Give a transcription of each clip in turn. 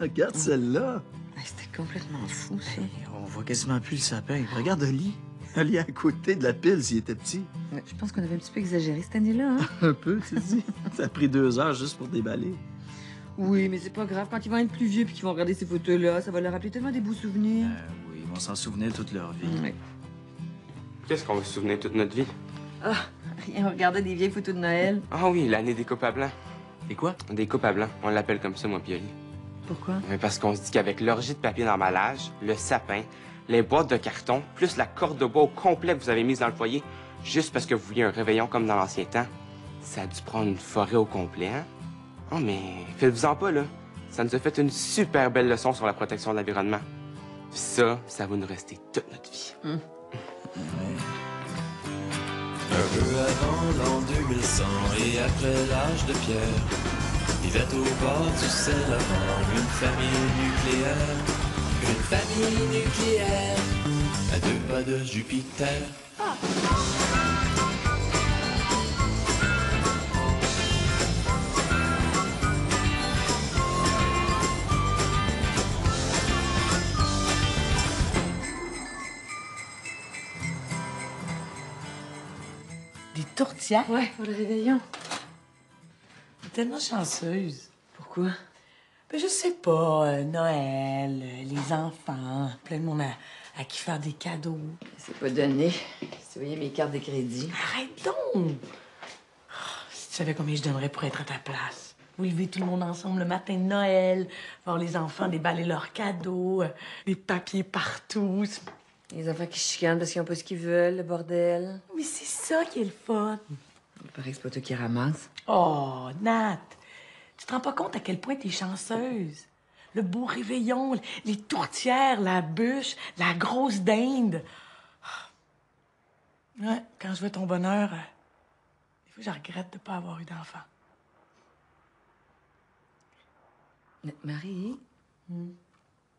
Regarde celle-là. C'était complètement fou, ça. On voit quasiment plus le sapin. Regarde Oli. Oli à côté de la pile s'il était petit. Je pense qu'on avait un petit peu exagéré cette année-là, hein? Un peu, tu dis. Ça a pris 2 heures juste pour déballer. Oui, mais c'est pas grave. Quand ils vont être plus vieux puis qu'ils vont regarder ces photos-là, ça va leur rappeler tellement des beaux souvenirs. Oui, ils vont s'en souvenir toute leur vie. Oui. Qu'est-ce qu'on va se souvenir toute notre vie? Ah, rien, on regardait des vieilles photos de Noël. Ah oui, l'année des coupes à blanc. Et quoi? Des coupes à blanc. On l'appelle comme ça, moi, puis Oli. Pourquoi? Mais parce qu'on se dit qu'avec l'orgie de papier d'emballage, le sapin, les boîtes de carton, plus la corde de bois au complet que vous avez mise dans le foyer, juste parce que vous vouliez un réveillon comme dans l'ancien temps, ça a dû prendre une forêt au complet, hein? Oh, mais faites-vous-en pas, là. Ça nous a fait une super belle leçon sur la protection de l'environnement. Puis ça va nous rester toute notre vie. Un peu avant l'an 2100 et après l'âge de pierre, vivait au bord du Saint-Laurent une famille nucléaire. Une famille nucléaire à 2 pas de Jupiter. Des tourtières? Ouais, pour le réveillon. T'es tellement chanceuse. Pourquoi? Ben, je sais pas, Noël, les enfants, plein de monde à qui faire des cadeaux. C'est pas donné. Si tu voyais mes cartes de crédit. Arrête donc! Si tu savais combien je donnerais pour être à ta place. Vous levez tout le monde ensemble le matin de Noël, voir les enfants déballer leurs cadeaux, des papiers partout. Les enfants qui chicanent parce qu'ils n'ont pas ce qu'ils veulent, le bordel. Mais c'est ça qui est le fun. Il paraît que c'est pas toi qui ramasse. Oh, Nat, tu te rends pas compte à quel point t'es chanceuse? Le beau réveillon, les tourtières, la bûche, la grosse dinde. Ouais, quand je vois ton bonheur, des fois, je regrette de pas avoir eu d'enfant. Mais Marie,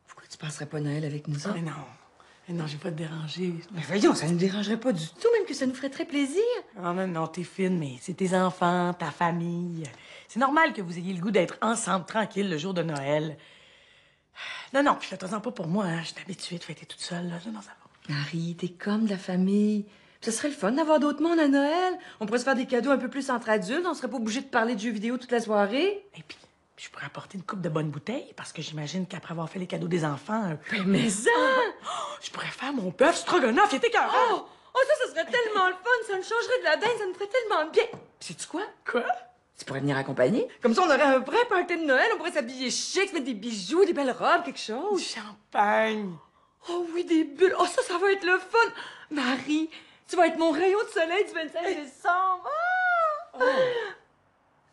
pourquoi tu passerais pas Noël avec nous autres? Mais non, je vais pas te déranger. Mais voyons, ça nous dérangerait pas du tout, même que ça nous ferait très plaisir. Ah non, t'es fine, mais c'est tes enfants, ta famille. C'est normal que vous ayez le goût d'être ensemble, tranquille, le jour de Noël. Non, puis fais-toi-en pas pour moi, hein. Je suis habituée de fêter toute seule, là. Non, ça va. Marie, t'es comme de la famille. Ce serait le fun d'avoir d'autres mondes à Noël. On pourrait se faire des cadeaux un peu plus entre adultes. On serait pas obligé de parler de jeux vidéo toute la soirée. Et puis, je pourrais apporter une coupe de bonnes bouteilles, parce que j'imagine qu'après avoir fait les cadeaux des enfants... Mais ça! Je pourrais faire mon bœuf stroganoff, il était écœurant! Oh, ça serait tellement le fun. Ça nous changerait de la dinde, ça nous ferait tellement bien. Puis sais-tu quoi? Quoi? Tu pourrais venir accompagner. Comme ça, on aurait un vrai party de Noël. On pourrait s'habiller chic, se mettre des bijoux, des belles robes, quelque Du chose. champagne! Oh oui, des bulles. Oh, ça va être le fun. Marie, tu vas être mon rayon de soleil du 25 décembre. Ah!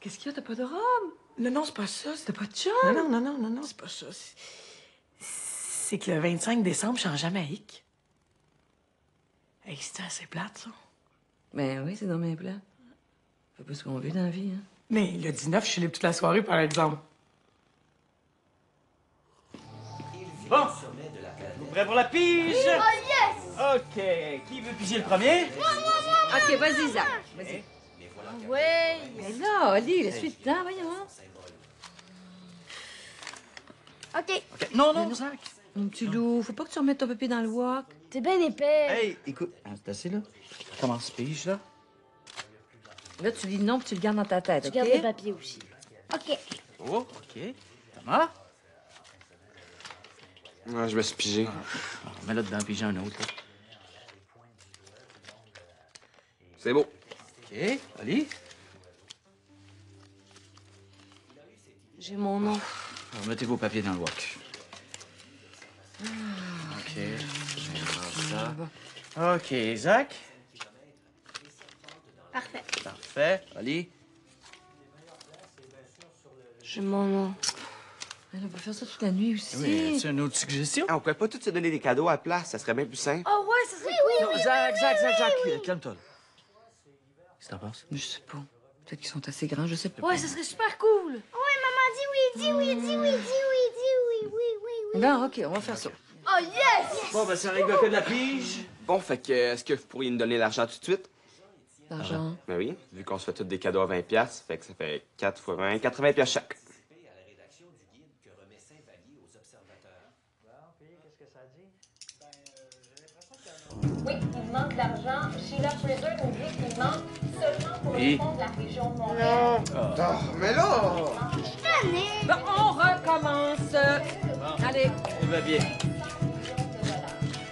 Qu'est-ce qu'il y a? T'as pas de robe? Non, c'est pas ça. T'as pas de chum? Non, c'est pas ça. C'est que le 25 décembre, je suis en Jamaïque. Hey, c'est assez plate, ça. Ben oui, c'est dans mes plans. Fait pas ce qu'on veut dans la vie, hein. Mais le 19, je suis libre toute la soirée, par exemple. Bon. Vous prêts pour la pige? Oh yes! OK. Qui veut piger le premier? OK, vas-y, Zach. Vas-y. Oui. Mais là, allez, suis le temps, voyons. OK. OK. Non, Zach. Mon petit loup, faut pas que tu remettes ton papier dans le wok. T'es bien épais. Hey, écoute. C'est assez, là. Commence pige, là. Là, tu lis le nom puis tu le gardes dans ta tête, Tu OK? gardes les papiers aussi. OK. Oh, OK. Thomas? Ouais, je me suis pigé. Mets-le dedans, piger un autre, là. C'est beau. OK. Oli? J'ai mon nom. Alors, mettez vos papiers dans le wok. OK. Je vais voir ça. OK, Zach? Parfait. Parfait. Oli? J'ai mon nom. On peut faire ça toute la nuit aussi. Oui, as-tu une autre suggestion? Ah, on pourrait pas tous se donner des cadeaux à la place, ça serait bien plus simple. Oh ouais, ça serait cool. Non, Zach, calme-toi. Qu'est-ce que t'en penses? Je sais pas. Peut-être qu'ils sont assez grands, je sais pas. Ouais, ça serait super cool. Oui, maman, dis oui. Non, OK, on va faire ça. Oh yes! Bon, ben, ça règle que de la pige. Bon, fait que, est-ce que vous pourriez nous donner l'argent tout de suite? L'argent. Ben oui, vu qu'on se fait tous des cadeaux à 20$, fait que ça fait 4 fois 20, 80$ chaque. que remet Saint-Vallier aux observateurs. Bon, puis, qu'est-ce que ça dit? J'ai l'impression qu'il y en a... Oui, il manque d'argent. Sheila Fraser nous dit qu'il manque seulement pour le fonds de la région de Montréal. Mais là! Bon, on recommence. Allez. On va bien.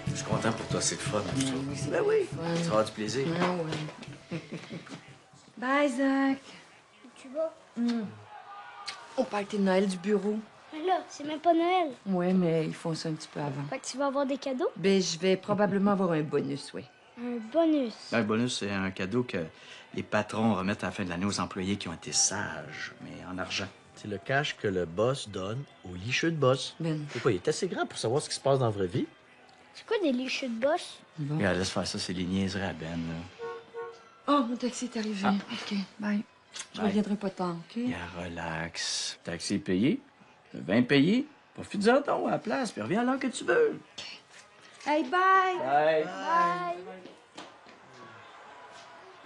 Je suis content pour toi, c'est le fun. Ben oui, ça va avoir du plaisir. Bye, Zach. Tu vas? Au party de Noël du bureau. Mais là, c'est même pas Noël. Ouais, mais ils font ça un petit peu avant. Fait que tu vas avoir des cadeaux? Ben, je vais probablement avoir un bonus, oui. Un bonus. Un bonus, c'est un cadeau que les patrons remettent à la fin de l'année aux employés qui ont été sages, mais en argent. C'est le cash que le boss donne au licheux de boss. Ben. Pourquoi? Il est assez grand pour savoir ce qui se passe dans la vraie vie. C'est quoi des licheux de boss? Bon. Regarde, laisse faire ça, c'est les niaiseries à Ben, là. Oh, mon taxi est arrivé. OK, bye. Je Bye. reviendrai pas tard, OK? Yeah, relax. Taxi est payé, le vin payé. Profite-en donc à la place, puis reviens à l'heure que tu veux. Hey, bye! Bye. Bye.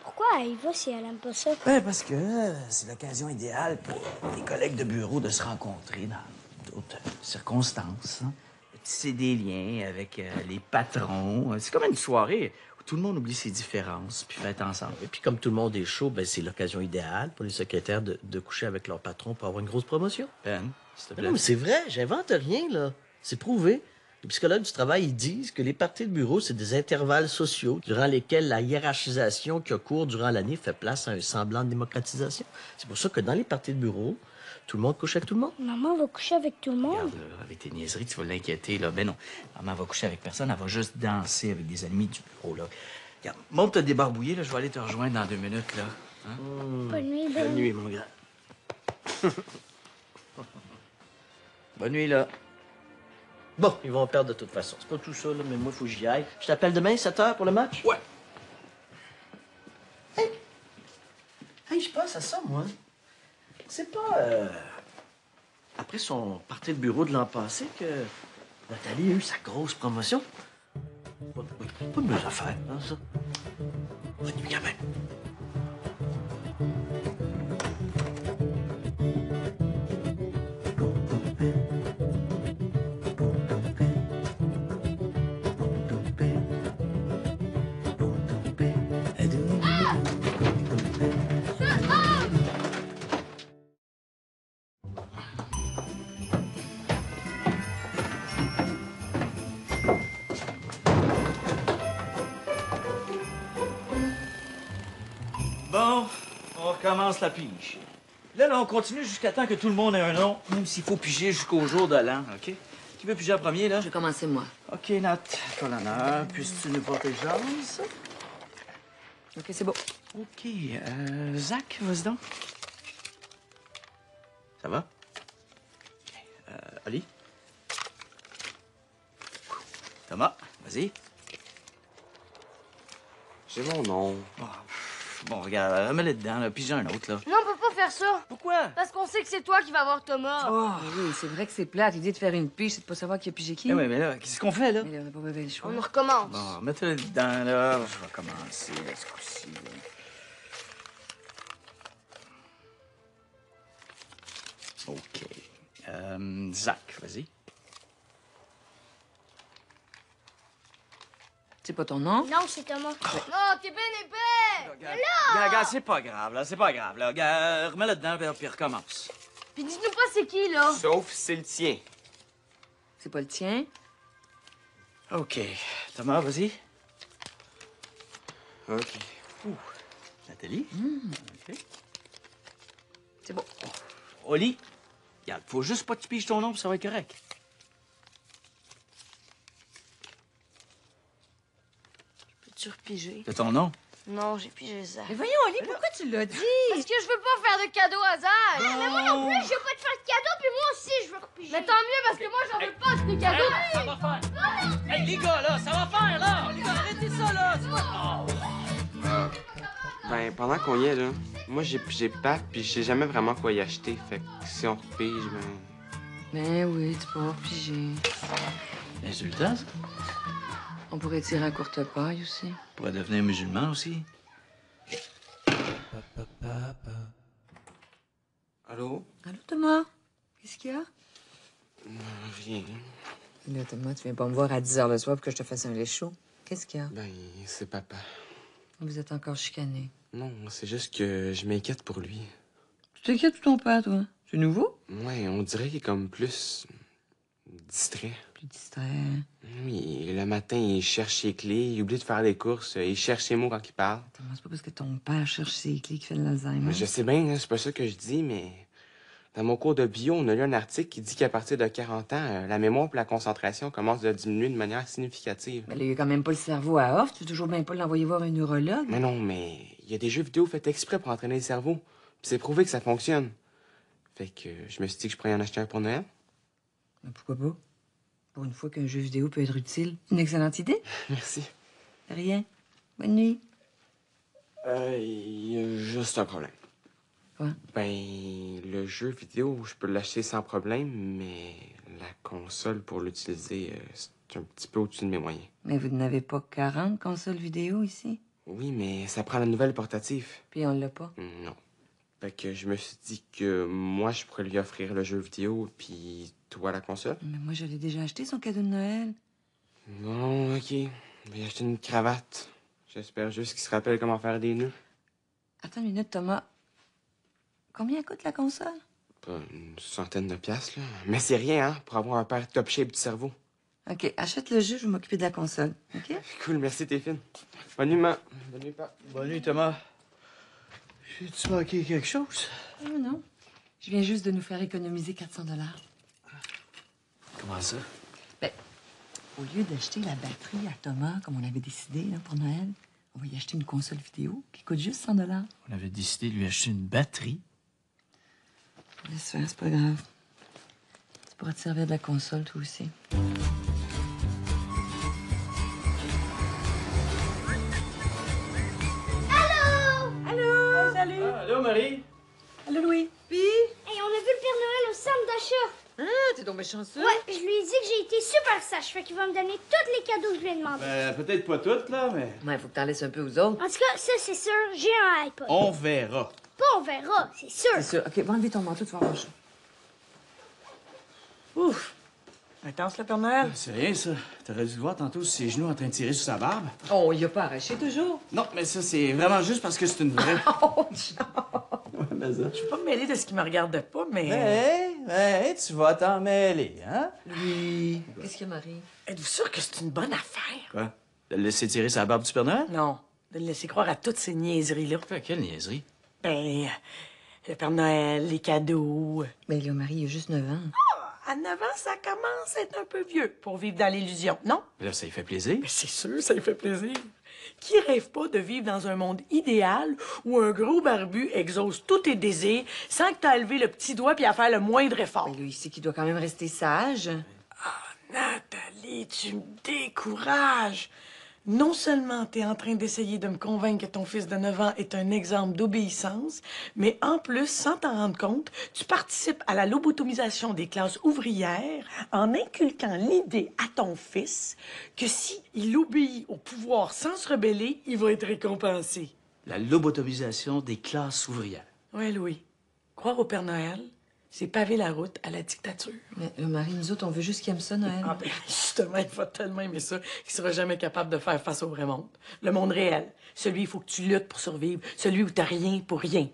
Pourquoi elle va si elle aime pas ça? Ben, parce que c'est l'occasion idéale pour les collègues de bureau de se rencontrer dans d'autres circonstances. Hein. Tisser des liens avec les patrons. C'est comme une soirée où tout le monde oublie ses différences puis fête ensemble. Et puis, comme tout le monde est chaud, ben, c'est l'occasion idéale pour les secrétaires de coucher avec leur patron pour avoir une grosse promotion. Ben, s'il te Mais plaît. non, mais c'est vrai, j'invente rien, là. C'est prouvé. Les psychologues du travail, ils disent que les parties de bureau, c'est des intervalles sociaux durant lesquels la hiérarchisation qui a cours durant l'année fait place à un semblant de démocratisation. C'est pour ça que dans les parties de bureau, tout le monde couche avec tout le monde. Maman va coucher avec tout le monde. Regarde, là, avec tes niaiseries, tu vas l'inquiéter, là. Ben non, maman va coucher avec personne, elle va juste danser avec des amis du bureau, là. Regarde, monte te débarbouiller, là, je vais aller te rejoindre dans 2 minutes, là. Hein? Bonne nuit, Ben. Bonne nuit, mon grand. Bonne nuit, là. Bon, ils vont perdre de toute façon. C'est pas tout ça, là, mais moi, il faut que j'y aille. Je t'appelle demain, 7 h pour le match? Ouais. Hey, je pense à ça, moi. C'est pas, après son parti de bureau de l'an passé que Nathalie a eu sa grosse promotion. Pas de mes affaires, hein, ça. C'est du gamin. Bon, on recommence la pige. Là, on continue jusqu'à temps que tout le monde ait un nom, même s'il faut piger jusqu'au jour de l'an, OK? Qui veut piger en premier, là? Je vais commencer, moi. OK, Nat, toi l'honneur. Puisses-tu nous porter chance? OK, c'est beau. OK, Zach, vas-y donc. Ça va? Oli? Thomas, vas-y. J'ai mon nom. Bon, regarde, mets-le dedans, là, pige un autre, là. Non, on peut pas faire ça. Pourquoi? Parce qu'on sait que c'est toi qui vas voir Thomas. Ah oui, c'est vrai que c'est plate. L'idée de faire une pige, c'est de pas savoir qui a pigé qui. Eh oui, mais là, qu'est-ce qu'on fait, là? Mais là, on n'a pas bien le choix. On recommence. Bon, mets-le dedans, là. Je vais commencer, là, ce coup-ci. là. OK. Zach, vas-y. C'est pas ton nom? Non, c'est Thomas. Non, t'es bien épais. Regarde, c'est pas grave, là, c'est pas grave, là. Regarde, remets-le dedans, puis recommence. Puis dites-nous pas c'est qui, là. Sauf si c'est le tien. C'est pas le tien? OK. Thomas, vas-y. OK. Nathalie? OK. C'est beau. Oli? Regarde, faut juste pas que tu piges ton nom, puis ça va être correct. Peux-tu repiger? C'est ton nom? Non, j'ai pigé Zach. Mais voyons, Oli, pourquoi tu l'as dit? Parce que je veux pas faire de cadeau à Zach. Mais moi non plus, je veux pas te faire de cadeau, puis moi aussi, je veux repiger. Mais tant mieux, parce que moi, j'en veux pas de cadeaux. Ça va faire! Hey, les gars, là, ça va faire, là! Les gars, arrêtez ça, là! C'est pas... Ben, pendant qu'on y est, là, moi, j'ai pigé Pat, puis je sais jamais vraiment quoi y acheter. Fait que si on repige, ben... Ben oui, tu peux repiger. Insultant, ça? On pourrait tirer à courte paille aussi. On pourrait devenir musulman aussi. Allô? Allô, Thomas? Qu'est-ce qu'il y a? Rien. Là, Thomas, tu viens pas me voir à 10 h le soir pour que je te fasse un lait chaud. Qu'est-ce qu'il y a? Ben, c'est papa. Vous êtes encore chicanés. Non, c'est juste que je m'inquiète pour lui. Tu t'inquiètes de ton père, toi? C'est nouveau? Ouais, on dirait qu'il est comme plus distrait. Plus distrait. Oui, le matin, il cherche ses clés, il oublie de faire les courses, il cherche ses mots quand il parle. Thomas, c'est pas parce que ton père cherche ses clés qu'il fait de l'Alzheimer. Je sais bien, hein, c'est pas ça que je dis, mais dans mon cours de bio, on a lu un article qui dit qu'à partir de 40 ans, la mémoire et la concentration commencent à diminuer de manière significative. Mais là, il a quand même pas le cerveau à off. Tu veux toujours bien pas l'envoyer voir un neurologue? Mais non, mais il y a des jeux vidéo faits exprès pour entraîner le cerveau. Puis c'est prouvé que ça fonctionne. Fait que je me suis dit que je pourrais en acheter un pour Noël. Mais pourquoi pas? Pour une fois qu'un jeu vidéo peut être utile. Une excellente idée. Merci. Rien. Bonne nuit. Il y a juste un problème. Quoi? Ben, le jeu vidéo, je peux l'acheter sans problème, mais la console pour l'utiliser, c'est un petit peu au-dessus de mes moyens. Mais vous n'avez pas 40 consoles vidéo ici? Oui, mais ça prend la nouvelle portative. Puis on l'a pas? Non. Fait que je me suis dit que moi, je pourrais lui offrir le jeu vidéo, puis toi, la console. Mais moi, je l'ai déjà acheté, son cadeau de Noël. Bon, OK. Je vais acheter une cravate. J'espère juste qu'il se rappelle comment faire des nœuds. Attends une minute, Thomas. Combien coûte la console? Pas une centaine de piastres, là. Mais c'est rien, hein, pour avoir un père top shape du cerveau. OK, achète le jeu, je vais m'occuper de la console. OK? Cool, merci, Téphine. Bonne nuit, maman. Bonne nuit, papa. Bonne nuit, Thomas. J'ai-tu manqué quelque chose? Non, non. Je viens juste de nous faire économiser 400 $. Comment ça? Ben, au lieu d'acheter la batterie à Thomas, comme on avait décidé là, pour Noël, on va y acheter une console vidéo qui coûte juste 100 $. On avait décidé de lui acheter une batterie. Laisse faire, c'est pas grave. Tu pourras te servir de la console, toi aussi. Salut! Allô, Marie? Allô, Louis? Puis? Hey, on a vu le Père Noël au centre d'achat. Ah, t'es donc chanceux. Ouais, je lui ai dit que j'ai été super sage, fait qu'il va me donner tous les cadeaux que je lui ai demandé. Peut-être pas toutes, là, mais... Ouais, faut que t'en laisses un peu aux autres. En tout cas, ça, c'est sûr, j'ai un iPod. On verra. Pas on verra, c'est sûr. C'est sûr. OK, va enlever ton manteau, tu vas avoir chaud. Ouf! Intense, le Père Noël. C'est rien, ça. T'aurais dû le voir tantôt sur ses genoux en train de tirer sur sa barbe. Oh, il a pas arraché toujours. Non, mais ça, c'est vraiment juste parce que c'est une vraie... Oh, Jean! Ouais, mais ça... Je suis pas mêlée de ce qui me regarde pas, mais... Ben, tu vas t'en mêler, hein? Louis, qu'est-ce qu'il y a, Marie? Êtes-vous sûr que c'est une bonne affaire? Quoi? De le laisser tirer sa barbe du Père Noël? Non, de le laisser croire à toutes ces niaiseries-là. Quelle niaiserie. Ben, le Père Noël, les cadeaux... Ben là, Marie, il a juste 9 ans. À 9 ans, ça commence à être un peu vieux pour vivre dans l'illusion, non? Là, ça lui fait plaisir. Mais c'est sûr, ça lui fait plaisir. Qui rêve pas de vivre dans un monde idéal où un gros barbu exauce tous tes désirs sans que t'aies levé le petit doigt puis à faire le moindre effort? Ben là, il sait qu'il doit quand même rester sage. Nathalie, tu me décourages. Non seulement t'es en train d'essayer de me convaincre que ton fils de 9 ans est un exemple d'obéissance, mais en plus, sans t'en rendre compte, tu participes à la lobotomisation des classes ouvrières en inculquant l'idée à ton fils que si il obéit au pouvoir sans se rebeller, il va être récompensé. La lobotomisation des classes ouvrières. Ouais, Louis. Croire au Père Noël, c'est paver la route à la dictature. Mais là, Marie, nous autres, on veut juste qu'il aime ça, Noël. Ah ben, justement, il va tellement aimer ça qu'il sera jamais capable de faire face au vrai monde. Le monde réel. Celui où il faut que tu luttes pour survivre. Celui où t'as rien pour rien.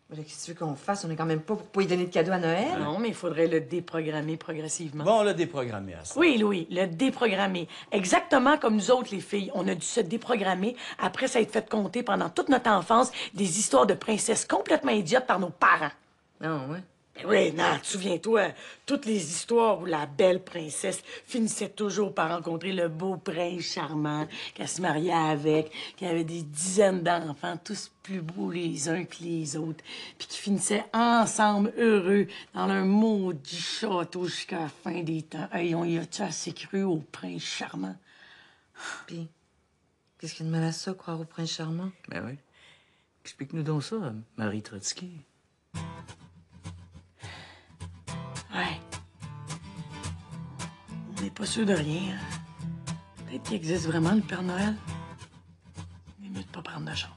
Mais là, qu'est-ce que tu veux qu'on fasse? On est quand même pas pour pas lui donner de cadeau à Noël. Non, mais il faudrait le déprogrammer progressivement. Bon, on l'a déprogrammé à ça. Oui, Louis, le déprogrammer. Exactement comme nous autres, les filles. On a dû se déprogrammer après ça être fait compter pendant toute notre enfance des histoires de princesses complètement idiotes par nos parents. Non, ouais. Ben oui, non, souviens-toi, toutes les histoires où la belle princesse finissait toujours par rencontrer le beau prince charmant, qu'elle se mariait avec, qui avait des dizaines d'enfants, tous plus beaux les uns que les autres, puis qui finissaient ensemble heureux dans leur maudit château jusqu'à la fin des temps. Hey, on y a-tu assez cru au prince charmant? Puis, qu'est-ce qu'il y a de mal à ça, croire au prince charmant? Ben oui. Explique-nous donc ça, Marie Trotsky. Ouais. On n'est pas sûr de rien. Hein. Peut-être qu'il existe vraiment le Père Noël. Mais mieux de pas prendre de chance.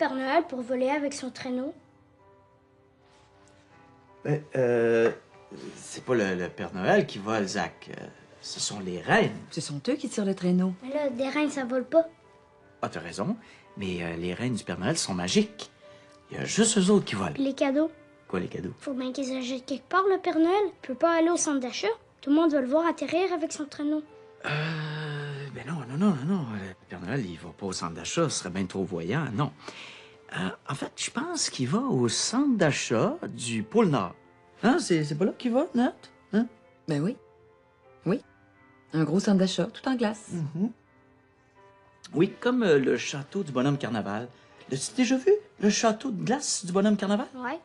Père Noël pour voler avec son traîneau? Ben, c'est pas le Père Noël qui vole, Zach. Ce sont les reines. Ce sont eux qui tirent le traîneau. Mais là, des reines, ça vole pas. Ah, t'as raison. Mais les reines du Père Noël sont magiques. Il y a juste eux autres qui volent. Puis les cadeaux? Quoi, les cadeaux? Faut bien qu'ils achètent quelque part, le Père Noël. Il peut pas aller au centre d'achat. Tout le monde va le voir atterrir avec son traîneau. Ben non. Le Père Noël, il va pas au centre d'achat. Ce serait bien trop voyant, non. En fait, je pense qu'il va au centre d'achat du pôle Nord. Hein? C'est pas là qu'il va, Nat? Hein? Ben oui. Oui. Un gros centre d'achat, tout en glace. Oui, comme le château du bonhomme Carnaval. L'as-tu déjà vu, le château de glace du bonhomme Carnaval? Ouais.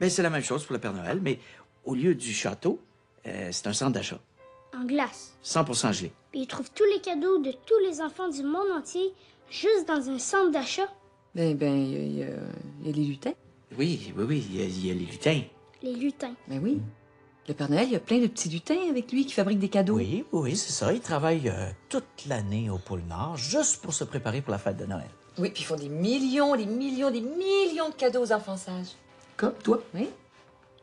Ben, c'est la même chose pour le Père Noël, mais au lieu du château, c'est un centre d'achat. En glace. 100% gelé. Puis ils trouvent tous les cadeaux de tous les enfants du monde entier juste dans un centre d'achat. Ben, il y a les lutins. Oui, il y a les lutins. Les lutins. Ben oui. Le Père Noël, il y a plein de petits lutins avec lui qui fabriquent des cadeaux. Oui, c'est ça. Ils travaillent toute l'année au pôle Nord, juste pour se préparer pour la fête de Noël. Oui, puis ils font des millions de cadeaux aux enfants sages. Comme toi? Oui,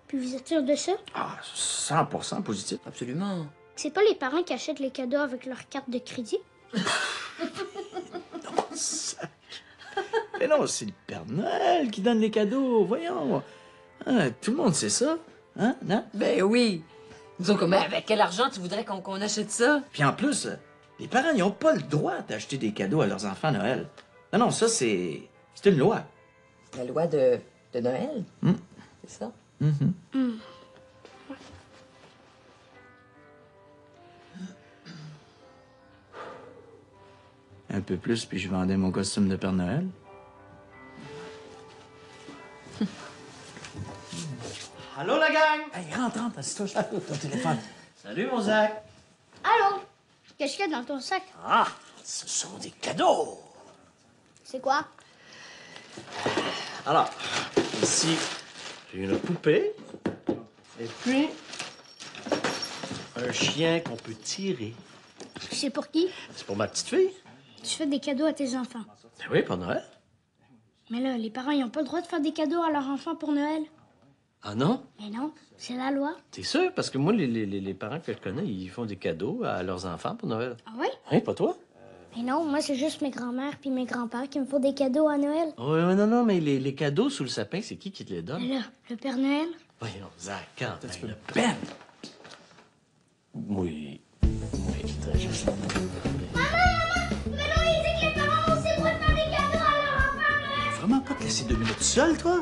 Puis vous êtes sûr de ça? Ah, 100% positif. absolument. C'est pas les parents qui achètent les cadeaux avec leur carte de crédit? Mais non, c'est le Père Noël qui donne les cadeaux, voyons. Hein, tout le monde sait ça, hein, non? Ben oui. Disons que, mais avec quel argent tu voudrais qu'on achète ça? Puis en plus, les parents, ils n'ont pas le droit d'acheter des cadeaux à leurs enfants à Noël. Non, ça, c'est une loi. La loi de Noël? C'est ça? Un peu plus, puis je vendais mon costume de Père Noël. Allô, la gang? Hey, rentre, assis-toi, je t'appelle ton téléphone. Salut, mon Zach. Allô? Qu'est-ce qu'il y a dans ton sac? Ah, ce sont des cadeaux. C'est quoi? Alors, ici, j'ai une poupée. Et puis, un chien qu'on peut tirer. C'est pour qui? C'est pour ma petite fille. Tu fais des cadeaux à tes enfants. Ben oui, pour Noël. Mais là, les parents, ils n'ont pas le droit de faire des cadeaux à leurs enfants pour Noël. Ah non? Mais non, c'est la loi. T'es sûr? Parce que moi, les parents que je connais, ils font des cadeaux à leurs enfants pour Noël. Ah ouais? Hein, pas toi? Mais non, moi, c'est juste mes grands-mères puis mes grands-pères qui me font des cadeaux à Noël. Oui, non, mais les cadeaux sous le sapin, c'est qui te les donne? Mais là, le Père Noël? Voyons, Zach, quand tu peux... Ben! Oui. Oui, très juste. Mais non, il dit que les parents ont aussi le droit de faire des cadeaux à leurs enfants à Noël. Vraiment pas te laisser 2 minutes seul, toi?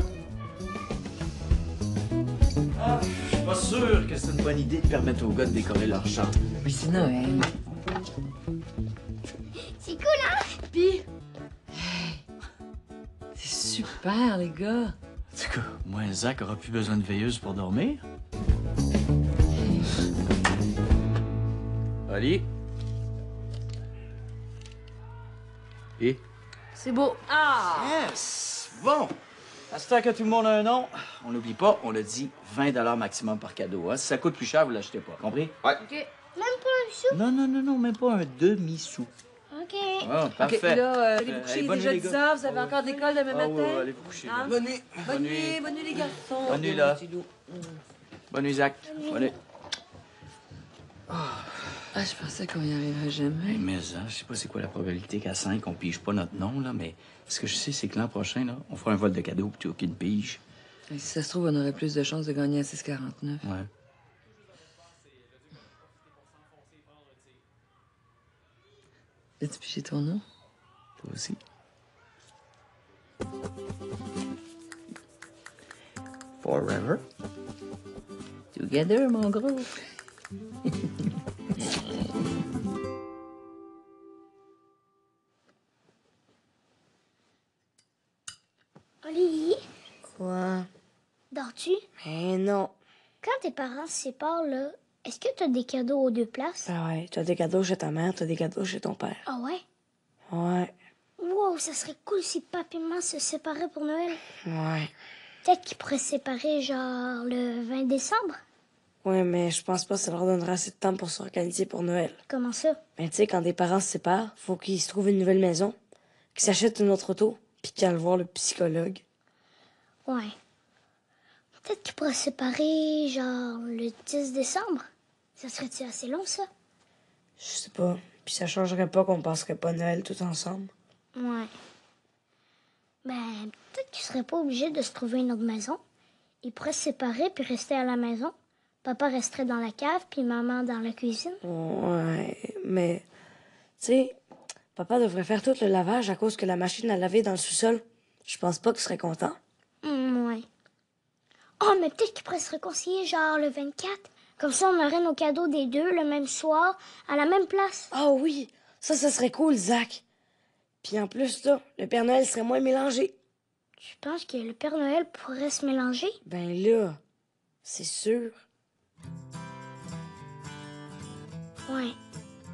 Ah, je suis pas sûr que c'est une bonne idée de permettre aux gars de décorer leur chambre. Oui, c'est Noël. C'est cool, hein? Puis, c'est super, les gars. En tout cas, moi, Zach aura plus besoin de veilleuse pour dormir. Oli? Et? C'est beau. Yes! Bon! À ce temps que tout le monde a un nom, on n'oublie pas, on l'a dit, 20 maximum par cadeau. Hein? Si ça coûte plus cher, vous l'achetez pas. Compris? Même pas un sou. Non, même pas un demi-sou. OK. Ah, parfait. OK, là, allez vous coucher, il est bonne déjà nuit, les 10 gars. heures, vous avez encore de l'école demain Ah matin. ouais, allez vous coucher. Hein? là. Bonne nuit. Bonne nuit, les garçons. Bonne nuit, là. Petit loup. Bonne nuit, Zach. Bonne nuit. Ah, je pensais qu'on y arriverait jamais. Hey, mais hein, je sais pas c'est quoi la probabilité qu'à 5, on pige pas notre nom, là, mais ce que je sais, c'est que l'an prochain, là, on fera un vol de cadeaux puis aucune pige. Et si ça se trouve, on aurait plus de chances de gagner à 6,49. Ouais. As-tu pigé ton nom? Toi aussi. Forever. Together, mon gros. Oli, Quoi? dors-tu? Mais non. Quand tes parents se séparent, là, est-ce que t'as des cadeaux aux 2 places? Ah ouais, t'as des cadeaux chez ta mère, t'as des cadeaux chez ton père. Ah ouais? Ouais, Wow, ça serait cool si papa et maman se séparaient pour Noël. ouais. Peut-être qu'ils pourraient se séparer, genre, le 20 décembre? Ouais, mais je pense pas que ça leur donnera assez de temps pour s'organiser pour Noël. Comment ça? Ben, tu sais, quand des parents se séparent, faut qu'ils se trouvent une nouvelle maison, qu'ils s'achètent une autre auto, puis puis qu'à aller voir le psychologue. Ouais. Peut-être qu'ils pourraient se séparer, genre, le 10 décembre. Ça serait-tu assez long, ça? Je sais pas. Puis ça changerait pas qu'on passerait pas Noël tout ensemble. Ouais. Ben, peut-être qu'ils seraient pas obligés de se trouver une autre maison. Ils pourraient se séparer puis rester à la maison. Papa resterait dans la cave puis maman dans la cuisine. Ouais, mais... Tu sais, papa devrait faire tout le lavage à cause que la machine à laver est dans le sous-sol. Je pense pas qu'il serait content. Ouais. Oh, mais peut-être qu'ils pourraient se réconcilier, genre, le 24. Comme ça, on aurait nos cadeaux des deux le même soir, à la même place. Ah oui, ça serait cool, Zach. Puis en plus, là, le Père Noël serait moins mélangé. Tu penses que le Père Noël pourrait se mélanger? Ben là, c'est sûr. Ouais.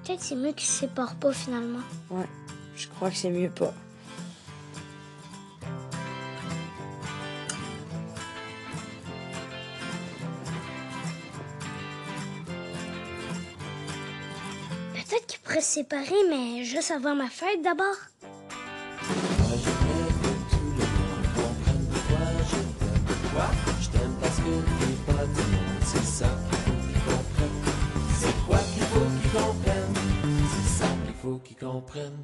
Peut-être c'est mieux qu'ils se séparent pas, finalement. Ouais, je crois que c'est mieux pas. Peut-être qu'ils pourraient se séparer, mais juste avant ma fête d'abord. Moi j'aimerais que tout le monde comprenne pourquoi je t'aime. Pourquoi? Je t'aime parce que t'es pas du monde. C'est ça qu'il faut qu'ils comprennent. C'est quoi qu'il faut qu'ils comprennent? C'est ça qu'il faut qu'ils comprennent.